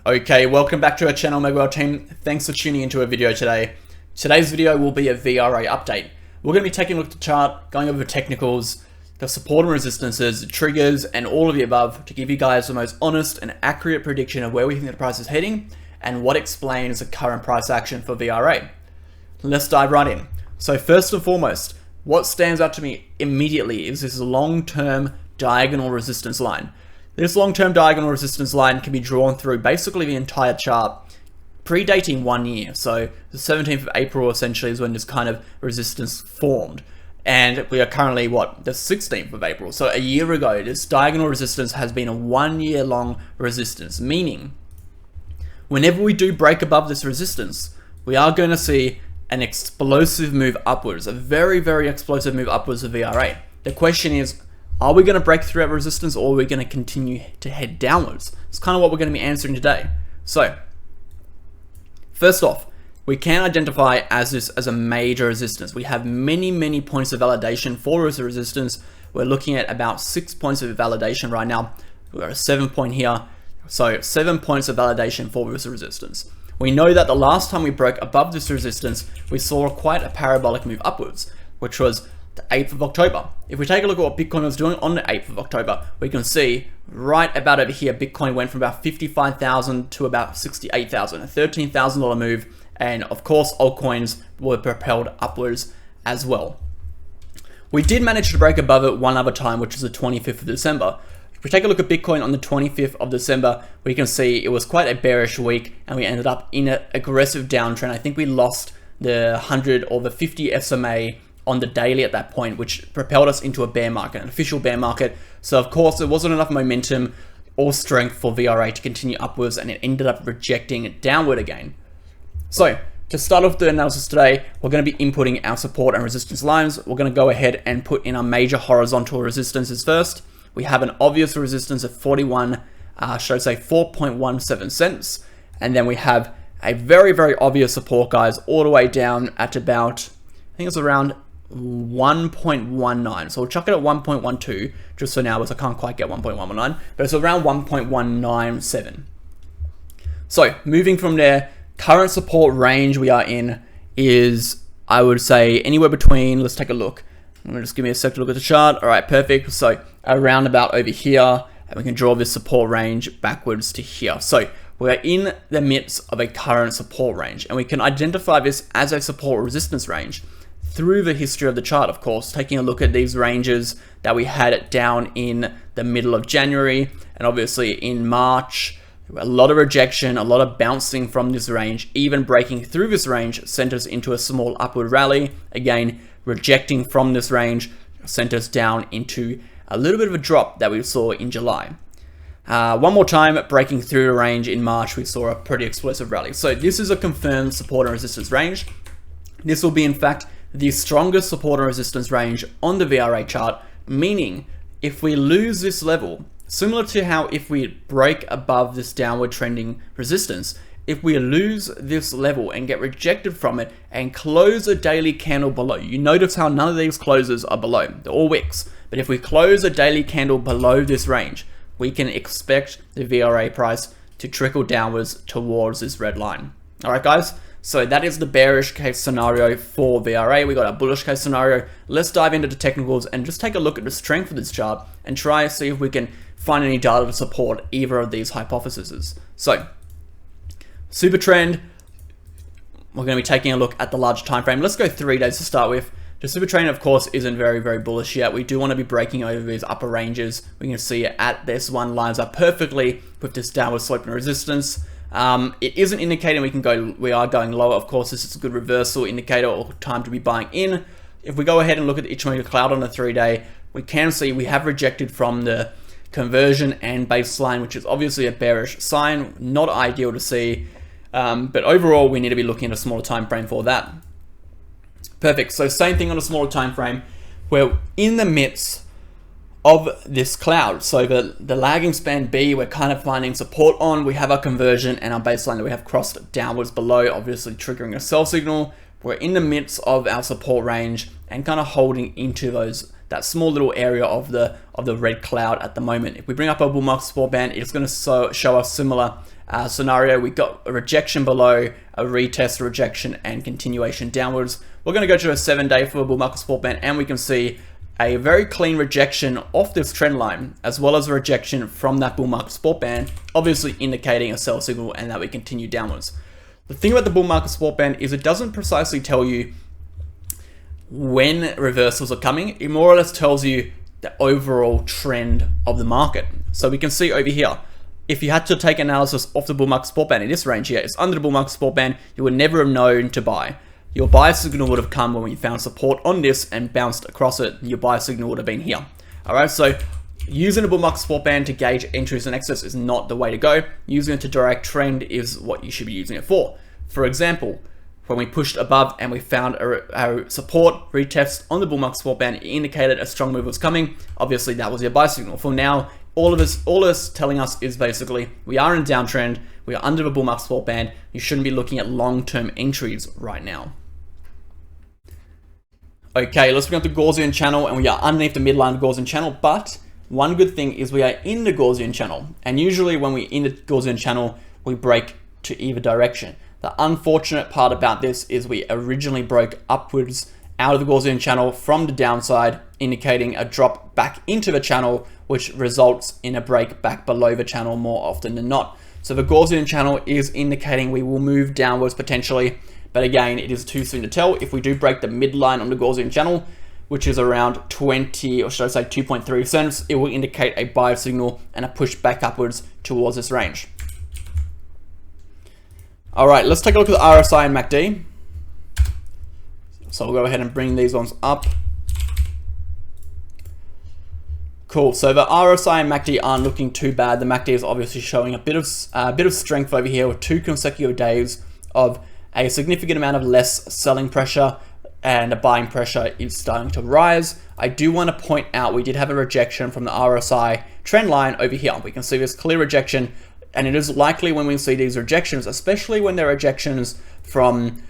Okay, welcome back to our channel, MegaWhale team. Thanks for tuning into a video today. Today's video will be a VRA update. We're going to be taking a look at the chart, going over the technicals, the support and resistances, the triggers, and all of the above to give you guys the most honest and accurate prediction of where we think the price is heading and what explains the current price action for VRA. Let's dive right in. So first and foremost, what stands out to me immediately is this long-term diagonal resistance line. This long-term diagonal resistance line can be drawn through basically the entire chart, predating 1 year. So the 17th of April essentially is when this kind of resistance formed. And we are currently, the 16th of April. So a year ago, this diagonal resistance has been a 1 year long resistance, meaning whenever we do break above this resistance, we are going to see an explosive move upwards, a very, very explosive move upwards of VRA. The question is, are we going to break through that resistance, or are we going to continue to head downwards? It's kind of what we're going to be answering today. So, first off, we can identify this as a major resistance. We have many points of validation for this resistance. We're looking at about 6 points of validation right now. We're at a 7 point here. So 7 points of validation for this resistance. We know that the last time we broke above this resistance, we saw quite a parabolic move upwards, which was the 8th of October. If we take a look at what Bitcoin was doing on the 8th of October, we can see right about over here, Bitcoin went from about 55,000 to about 68,000, a $13,000 move. And of course, altcoins were propelled upwards as well. We did manage to break above it one other time, which is the 25th of December. If we take a look at Bitcoin on the 25th of December, we can see it was quite a bearish week and we ended up in an aggressive downtrend. I think we lost the 100 or the 50 SMA on the daily at that point, which propelled us into a bear market, an official bear market. So of course, there wasn't enough momentum or strength for VRA to continue upwards, and it ended up rejecting it downward again. So to start off the analysis today, we're going to be inputting our support and resistance lines. We're going to go ahead and put in our major horizontal resistances first. We have an obvious resistance of 4.17 cents. And then we have a very obvious support, guys, all the way down at about, I think it's around 1.19. So we'll chuck it at 1.12 just for now, because I can't quite get 1.119, but it's around 1.197. So moving from there, current support range we are in is, I would say, anywhere between, let's take a look. Just give me a sec to look at the chart. All right, perfect. So around about over here, and we can draw this support range backwards to here. So we're in the midst of a current support range, and we can identify this as a support resistance range through the history of the chart, of course, taking a look at these ranges that we had down in the middle of January, and obviously in March. A lot of rejection, a lot of bouncing from this range. Even breaking through this range sent us into a small upward rally. Again, rejecting from this range sent us down into a little bit of a drop that we saw in July. One more time, breaking through the range in March, we saw a pretty explosive rally. So this is a confirmed support and resistance range. This will be, in fact, the strongest support and resistance range on the VRA chart, meaning if we lose this level, similar to how if we break above this downward trending resistance, if we lose this level and get rejected from it and close a daily candle below, you notice how none of these closes are below, they're all wicks. But if we close a daily candle below this range, we can expect the VRA price to trickle downwards towards this red line. All right, guys. So that is the bearish case scenario for VRA. We got our bullish case scenario. Let's dive into the technicals and just take a look at the strength of this chart and try to see if we can find any data to support either of these hypotheses. So, super trend, we're going to be taking a look at the large time frame. Let's go 3 days to start with. The super trend, of course, isn't very bullish yet. We do want to be breaking over these upper ranges. We can see at this one lines up perfectly with this downward slope and resistance. It isn't indicating we are going lower. Of course, this is a good reversal indicator or time to be buying in. If we go ahead and look at the Ichimoku cloud on the 3-day, we can see we have rejected from the conversion and baseline, which is obviously a bearish sign, not ideal to see. But overall, we need to be looking at a smaller time frame for that. Perfect. So same thing on a smaller time frame. We're in the midst of this cloud. So the lagging span B, we're kind of finding support on. We have our conversion and our baseline that we have crossed downwards below, obviously triggering a sell signal. We're in the midst of our support range and kind of holding into that small little area of the red cloud at the moment. If we bring up our bull market support band, it's going to show us similar scenario. We got a rejection below, a retest, rejection, and continuation downwards. We're going to go to a 7-day for a bull market support band, and we can see a very clean rejection off this trend line, as well as a rejection from that bull market support band, obviously indicating a sell signal and that we continue downwards. The thing about the bull market support band is it doesn't precisely tell you when reversals are coming. It more or less tells you the overall trend of the market. So we can see over here, if you had to take analysis off the bull market support band in this range here, it's under the bull market support band, you would never have known to buy. Your buy signal would have come when you found support on this and bounced across it. Your buy signal would have been here. All right, so using a bull market support band to gauge entries and exits is not the way to go. Using it to direct trend is what you should be using it for. For example, when we pushed above and we found a support retest on the bull market support band, it indicated a strong move was coming. Obviously, that was your buy signal. For now, all it's telling us is basically we are in a downtrend. We are under the bull market support band. You shouldn't be looking at long-term entries right now. Okay, let's bring up the Gaussian channel, and we are underneath the midline of the Gaussian channel, but one good thing is we are in the Gaussian channel, and usually when we're in the Gaussian channel, we break to either direction. The unfortunate part about this is we originally broke upwards out of the Gaussian channel from the downside, indicating a drop back into the channel, which results in a break back below the channel more often than not. So the Gaussian channel is indicating we will move downwards potentially, but again, it is too soon to tell. If we do break the midline on the Gaussian channel, which is around 20, or should I say 2.3 cents, it will indicate a buy signal and a push back upwards towards this range. All right, let's take a look at the RSI and MACD. So we'll go ahead and bring these ones up. Cool, so the RSI and MACD aren't looking too bad. The MACD is obviously showing a bit of strength over here with 2 consecutive days of a significant amount of less selling pressure, and the buying pressure is starting to rise. I do want to point out we did have a rejection from the RSI trend line over here. We can see this clear rejection, and it is likely when we see these rejections, especially when they're rejections from,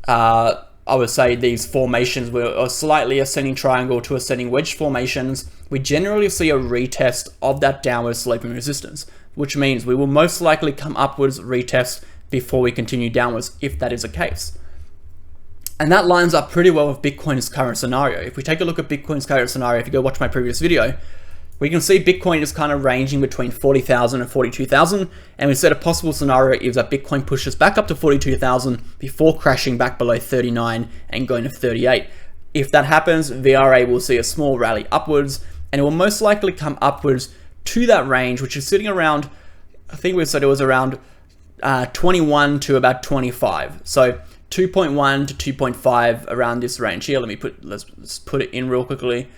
I would say these formations were a slightly ascending triangle to ascending wedge formations, we generally see a retest of that downward sloping resistance, which means we will most likely come upwards, retest before we continue downwards, if that is the case. And that lines up pretty well with Bitcoin's current scenario. If we take a look at Bitcoin's current scenario, if you go watch my previous video, we can see Bitcoin is kind of ranging between 40,000 and 42,000. And we said a possible scenario is that Bitcoin pushes back up to 42,000 before crashing back below 39 and going to 38. If that happens, VRA will see a small rally upwards, and it will most likely come upwards to that range, which is sitting around, I think we said it was around 21 to about 25. So 2.1 to 2.5 around this range here. Let's put it in real quickly.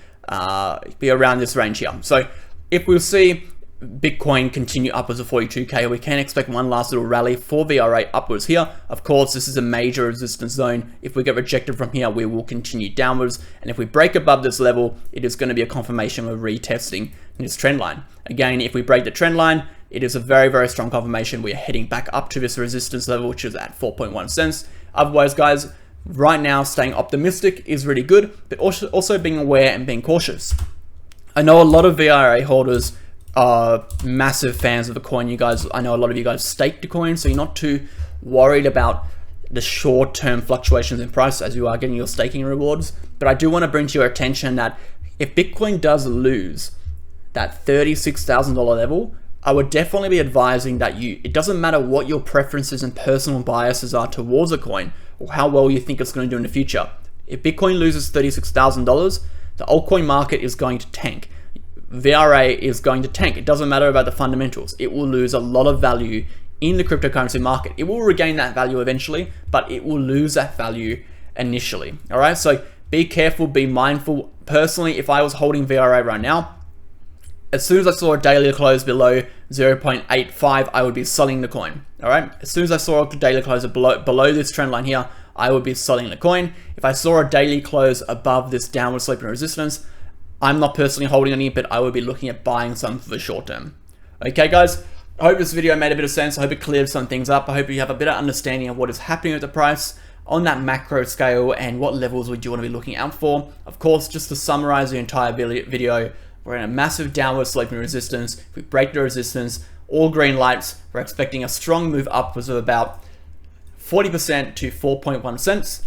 Be around this range here. So if we'll see Bitcoin continue upwards of 42k, we can expect one last little rally for VRA upwards here. Of course, this is a major resistance zone. If we get rejected from here, we will continue downwards. And if we break above this level, it is going to be a confirmation of retesting this trend line. Again, if we break the trend line, it is a very, very strong confirmation. We are heading back up to this resistance level, which is at 4.1 cents. Otherwise, guys, right now, staying optimistic is really good, but also being aware and being cautious. I know a lot of VRA holders are massive fans of the coin. I know a lot of you guys stake the coin, so you're not too worried about the short-term fluctuations in price as you are getting your staking rewards. But I do want to bring to your attention that if Bitcoin does lose that $36,000 level, I would definitely be advising that it doesn't matter what your preferences and personal biases are towards a coin or how well you think it's going to do in the future. If Bitcoin loses $36,000, the altcoin market is going to tank. VRA is going to tank. It doesn't matter about the fundamentals. It will lose a lot of value in the cryptocurrency market. It will regain that value eventually, but it will lose that value initially. All right, so be careful, be mindful. Personally, if I was holding VRA right now, as soon as I saw a daily close below 0.85, I would be selling the coin. All right. As soon as I saw a daily close below this trend line here, I would be selling the coin. If I saw a daily close above this downward sloping resistance, I'm not personally holding any, but I would be looking at buying some for the short term. Okay, guys. I hope this video made a bit of sense. I hope it cleared some things up. I hope you have a better understanding of what is happening with the price. on that macro scale and what levels would you want to be looking out for. Of course, just to summarize the entire video, we're in a massive downward sloping resistance. If we break the resistance, all green lights, we're expecting a strong move upwards of about 40% to 4.1 cents.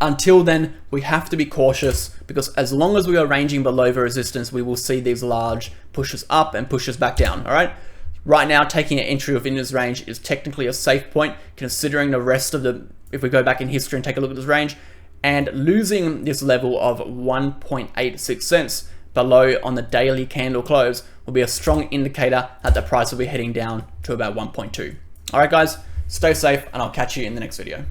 Until then, we have to be cautious because as long as we are ranging below the resistance, we will see these large pushes up and pushes back down, all right? Right now, taking an entry within this range is technically a safe point, considering the rest of the, if we go back in history and take a look at this range, and losing this level of 1.86 cents below on the daily candle close will be a strong indicator that the price will be heading down to about 1.2. All right, guys, stay safe, and I'll catch you in the next video.